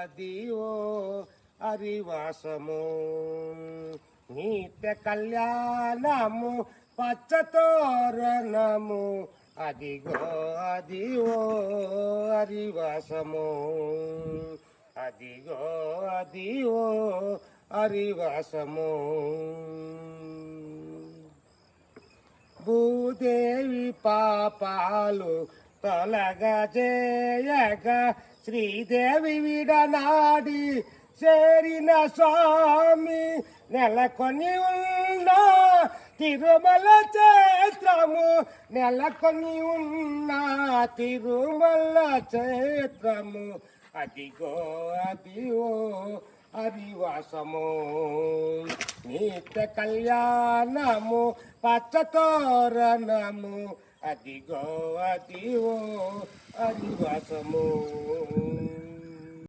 అదివో హరివాసము నిత్య కళ్యాణము పచ్చతోరణము అదిగో అదివో హరివాసము అదిగో అదివో హరివాసము భూదేవి పాపాలు తొలగజేయగా శ్రీదేవి విడనాడి చేరిన స్వామి నెలకొని ఉన్న తిరుమల క్షేత్రము నెలకొని ఉన్న తిరుమల క్షేత్రము అదిగో అదివో హరివాసము నిత్య కళ్యాణము పచ్చతోరణము అదిగో అదివో హరివాసము